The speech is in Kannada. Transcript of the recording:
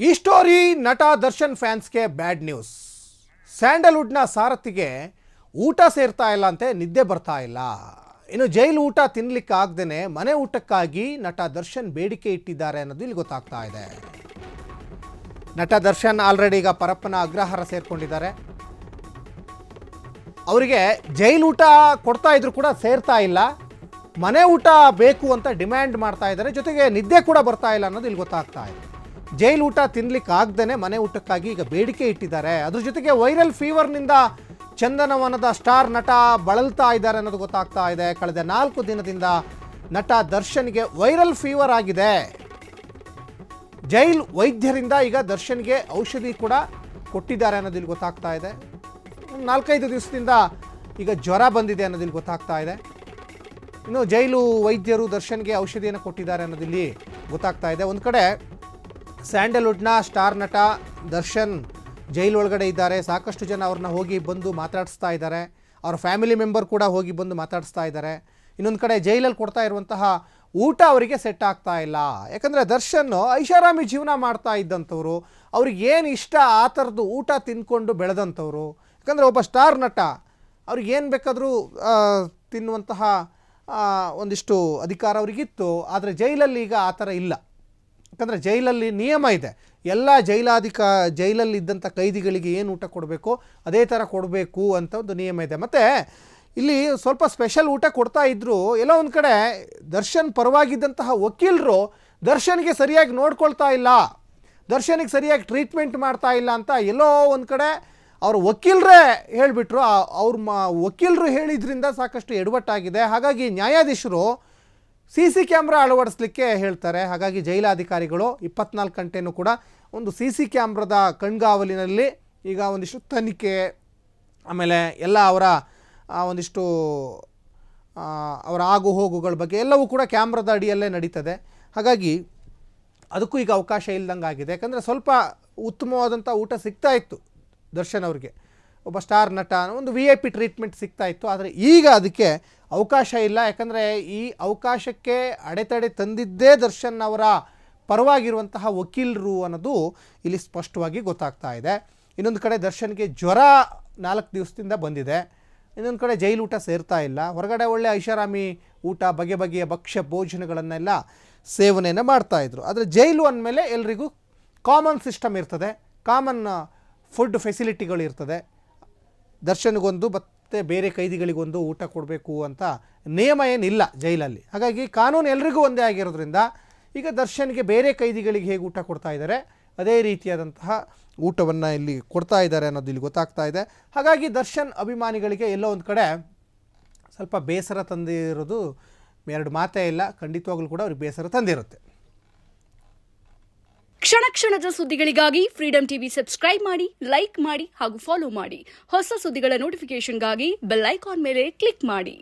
ಈ ಸ್ಟೋರಿ ನಟ ದರ್ಶನ್ ಫ್ಯಾನ್ಸ್ಗೆ ಬ್ಯಾಡ್ ನ್ಯೂಸ್. ಸ್ಯಾಂಡಲ್ವುಡ್ನ ಸಾರಥಿಗೆ ಊಟ ಸೇರ್ತಾ ಇಲ್ಲ ಅಂತೆ, ನಿದ್ದೆ ಬರ್ತಾ ಇಲ್ಲ. ಇನ್ನು ಜೈಲು ಊಟ ತಿನ್ನಲಿಕ್ಕೆ ಆಗದೇನೆ ಮನೆ ಊಟಕ್ಕಾಗಿ ನಟ ದರ್ಶನ್ ಬೇಡಿಕೆ ಇಟ್ಟಿದ್ದಾರೆ ಅನ್ನೋದು ಇಲ್ಲಿ ಗೊತ್ತಾಗ್ತಾ ಇದೆ. ನಟ ದರ್ಶನ್ ಆಲ್ರೆಡಿ ಈಗ ಪರಪ್ಪನ ಅಗ್ರಹಾರ ಸೇರ್ಕೊಂಡಿದ್ದಾರೆ. ಅವರಿಗೆ ಜೈಲು ಊಟ ಕೊಡ್ತಾ ಇದ್ರು ಕೂಡ ಸೇರ್ತಾ ಇಲ್ಲ, ಮನೆ ಊಟ ಬೇಕು ಅಂತ ಡಿಮ್ಯಾಂಡ್ ಮಾಡ್ತಾ ಇದ್ದಾರೆ. ಜೊತೆಗೆ ನಿದ್ದೆ ಕೂಡ ಬರ್ತಾ ಇಲ್ಲ ಅನ್ನೋದು ಇಲ್ಲಿ ಗೊತ್ತಾಗ್ತಾ ಇದೆ. ಜೈಲು ಊಟ ತಿನ್ಲಿಕ್ಕೆ ಆಗದೇನೆ ಮನೆ ಊಟಕ್ಕಾಗಿ ಈಗ ಬೇಡಿಕೆ ಇಟ್ಟಿದ್ದಾರೆ. ಅದ್ರ ಜೊತೆಗೆ ವೈರಲ್ ಫೀವರ್ನಿಂದ ಚಂದನವನದ ಸ್ಟಾರ್ ನಟ ಬಳಲ್ತಾ ಇದ್ದಾರೆ ಅನ್ನೋದು ಗೊತ್ತಾಗ್ತಾ ಇದೆ. ಕಳೆದ 4 ದಿನದಿಂದ ನಟ ದರ್ಶನ್ಗೆ ವೈರಲ್ ಫೀವರ್ ಆಗಿದೆ. ಜೈಲ್ ವೈದ್ಯರಿಂದ ಈಗ ದರ್ಶನ್ಗೆ ಔಷಧಿ ಕೂಡ ಕೊಟ್ಟಿದ್ದಾರೆ ಅನ್ನೋದು ಇಲ್ಲಿ ಗೊತ್ತಾಗ್ತಾ ಇದೆ. 4-5 ದಿವಸದಿಂದ ಈಗ ಜ್ವರ ಬಂದಿದೆ ಅನ್ನೋದು ಇಲ್ಲಿ ಗೊತ್ತಾಗ್ತಾ ಇದೆ. ಇನ್ನು ಜೈಲು ವೈದ್ಯರು ದರ್ಶನ್ಗೆ ಔಷಧಿಯನ್ನು ಕೊಟ್ಟಿದ್ದಾರೆ ಅನ್ನೋದಿಲ್ಲಿ ಗೊತ್ತಾಗ್ತಾ ಇದೆ. ಒಂದು ಕಡೆ ಸ್ಯಾಂಡಲ್ವುಡ್ನ ಸ್ಟಾರ್ ನಟ ದರ್ಶನ್ ಜೈಲೊಳಗಡೆ ಇದ್ದಾರೆ. ಸಾಕಷ್ಟು ಜನ ಅವ್ರನ್ನ ಹೋಗಿ ಬಂದು ಮಾತಾಡಿಸ್ತಾ ಇದ್ದಾರೆ. ಅವ್ರ ಫ್ಯಾಮಿಲಿ ಮೆಂಬರ್ ಕೂಡ ಹೋಗಿ ಬಂದು ಮಾತಾಡಿಸ್ತಾ ಇದ್ದಾರೆ. ಇನ್ನೊಂದು ಕಡೆ ಜೈಲಲ್ಲಿ ಕೊಡ್ತಾ ಇರುವಂತಹ ಊಟ ಅವರಿಗೆ ಸೆಟ್ ಆಗ್ತಾ ಇಲ್ಲ. ಯಾಕಂದರೆ ದರ್ಶನ್ ಐಷಾರಾಮಿ ಜೀವನ ಮಾಡ್ತಾ ಇದ್ದಂಥವ್ರು, ಅವ್ರಿಗೆ ಏನು ಇಷ್ಟ ಆ ಥರದ್ದು ಊಟ ತಿಂದ್ಕೊಂಡು ಬೆಳೆದಂಥವ್ರು. ಯಾಕಂದರೆ ಒಬ್ಬ ಸ್ಟಾರ್ ನಟ ಅವ್ರಿಗೆ ಏನು ಬೇಕಾದರೂ ತಿನ್ನುವಂತಹ ಒಂದಿಷ್ಟು ಅಧಿಕಾರ ಅವ್ರಿಗಿತ್ತು. ಆದರೆ ಜೈಲಲ್ಲಿ ಈಗ ಆ ಥರ ಇಲ್ಲ. ಯಾಕಂದರೆ ಜೈಲಲ್ಲಿ ನಿಯಮ ಇದೆ. ಎಲ್ಲ ಜೈಲಲ್ಲಿ ಇದ್ದಂಥ ಕೈದಿಗಳಿಗೆ ಏನು ಊಟ ಕೊಡಬೇಕು ಅದೇ ಥರ ಕೊಡಬೇಕು ಅಂತ ಒಂದು ನಿಯಮ ಇದೆ. ಮತ್ತು ಇಲ್ಲಿ ಸ್ವಲ್ಪ ಸ್ಪೆಷಲ್ ಊಟ ಕೊಡ್ತಾ ಇದ್ದರು. ಎಲ್ಲೋ ಒಂದು ಕಡೆ ದರ್ಶನ್ ಪರವಾಗಿದ್ದಂತಹ ವಕೀಲರು ದರ್ಶನ್ಗೆ ಸರಿಯಾಗಿ ನೋಡ್ಕೊಳ್ತಾ ಇಲ್ಲ, ದರ್ಶನಿಗೆ ಸರಿಯಾಗಿ ಟ್ರೀಟ್ಮೆಂಟ್ ಮಾಡ್ತಾ ಇಲ್ಲ ಅಂತ ಎಲ್ಲೋ ಒಂದು ಕಡೆ ಅವ್ರ ವಕೀಲರೇ ಹೇಳಿಬಿಟ್ರು. ವಕೀಲರು ಹೇಳಿದ್ರಿಂದ ಸಾಕಷ್ಟು ಎಡವಟ್ಟಾಗಿದೆ. ಹಾಗಾಗಿ ನ್ಯಾಯಾಧೀಶರು CC ಕ್ಯಾಮ್ರಾ ಅಳವಡಿಸ್ಲಿಕ್ಕೆ ಹೇಳ್ತಾರೆ. ಹಾಗಾಗಿ ಜೈಲಾಧಿಕಾರಿಗಳು 24 ಗಂಟೆನೂ ಕೂಡ ಒಂದು CC ಕ್ಯಾಮ್ರಾದ ಕಣ್ಗಾವಲಿನಲ್ಲಿ ಈಗ ಒಂದಿಷ್ಟು ತನಿಖೆ, ಆಮೇಲೆ ಎಲ್ಲ ಅವರ ಒಂದಿಷ್ಟು ಅವರ ಆಗು ಹೋಗುಗಳ ಬಗ್ಗೆ ಎಲ್ಲವೂ ಕೂಡ ಕ್ಯಾಮ್ರಾದ ಅಡಿಯಲ್ಲೇ ನಡೀತದೆ. ಹಾಗಾಗಿ ಅದಕ್ಕೂ ಈಗ ಅವಕಾಶ ಇಲ್ದಂಗೆ ಆಗಿದೆ. ಯಾಕಂದರೆ ಸ್ವಲ್ಪ ಉತ್ತಮವಾದಂಥ ಊಟ ಸಿಗ್ತಾ ಇತ್ತು ದರ್ಶನ್ ಅವ್ರಿಗೆ, ಒಬ್ಬ ಸ್ಟಾರ್ ನಟ ಒಂದು VIP ಟ್ರೀಟ್ಮೆಂಟ್ ಸಿಗ್ತಾ ಇತ್ತು. ಆದರೆ ಈಗ ಅದಕ್ಕೆ ಅವಕಾಶ ಇಲ್ಲ. ಯಾಕಂದರೆ ಈ ಅವಕಾಶಕ್ಕೆ ಅಡೆತಡೆ ತಂದಿದ್ದೇ ದರ್ಶನ್ ಅವರ ಪರವಾಗಿರುವಂತಹ ವಕೀಲರು ಅನ್ನೋದು ಇಲ್ಲಿ ಸ್ಪಷ್ಟವಾಗಿ ಗೊತ್ತಾಗ್ತಾ ಇದೆ. ಇನ್ನೊಂದು ಕಡೆ ದರ್ಶನ್ಗೆ ಜ್ವರ 4 ದಿವಸದಿಂದ ಬಂದಿದೆ. ಇನ್ನೊಂದು ಕಡೆ ಜೈಲು ಊಟ ಸೇರ್ತಾ ಇಲ್ಲ. ಹೊರಗಡೆ ಒಳ್ಳೆ ಐಷಾರಾಮಿ ಊಟ, ಬಗೆ ಬಗೆಯ ಭಕ್ಷ್ಯ ಭೋಜನಗಳನ್ನೆಲ್ಲ ಸೇವನೆಯನ್ನು ಮಾಡ್ತಾಯಿದ್ರು. ಆದರೆ ಜೈಲು ಅಂದಮೇಲೆ ಎಲ್ರಿಗೂ ಕಾಮನ್ ಸಿಸ್ಟಮ್ ಇರ್ತದೆ, ಕಾಮನ್ ಫುಡ್ ಫೆಸಿಲಿಟಿಗಳು ಇರ್ತದೆ. ದರ್ಶನ್ಗೊಂದು ಮತ್ತು ಬೇರೆ ಕೈದಿಗಳಿಗೊಂದು ಊಟ ಕೊಡಬೇಕು ಅಂತ ನಿಯಮ ಏನಿಲ್ಲ ಜೈಲಲ್ಲಿ. ಹಾಗಾಗಿ ಕಾನೂನು ಎಲ್ರಿಗೂ ಒಂದೇ ಆಗಿರೋದ್ರಿಂದ ಈಗ ದರ್ಶನ್ಗೆ ಬೇರೆ ಕೈದಿಗಳಿಗೆ ಹೇಗೆ ಊಟ ಕೊಡ್ತಾ ಇದ್ದಾರೆ ಅದೇ ರೀತಿಯಾದಂತಹ ಊಟವನ್ನು ಇಲ್ಲಿ ಕೊಡ್ತಾ ಇದ್ದಾರೆ ಅನ್ನೋದು ಇಲ್ಲಿ ಗೊತ್ತಾಗ್ತಾ ಇದೆ. ಹಾಗಾಗಿ ದರ್ಶನ್ ಅಭಿಮಾನಿಗಳಿಗೆ ಎಲ್ಲೋ ಒಂದು ಕಡೆ ಸ್ವಲ್ಪ ಬೇಸರ ತಂದಿರೋದು ಎರಡು ಮಾತೇ ಇಲ್ಲ. ಖಂಡಿತವಾಗ್ಲೂ ಕೂಡ ಅವ್ರಿಗೆ ಬೇಸರ ತಂದಿರುತ್ತೆ. ಕ್ಷಣ ಕ್ಷಣದ ಸುದ್ದಿಗಳಿಗಾಗಿ ಫ್ರೀಡಂ ಟಿವಿ ಸಬ್ಸ್ಕ್ರೈಬ್ ಮಾಡಿ, ಲೈಕ್ ಮಾಡಿ ಹಾಗೂ ಫಾಲೋ ಮಾಡಿ. ಹೊಸ ಸುದ್ದಿಗಳ ನೋಟಿಫಿಕೇಶನ್ಗಾಗಿ ಬೆಲ್ ಐಕಾನ್ ಮೇಲೆ ಕ್ಲಿಕ್ ಮಾಡಿ.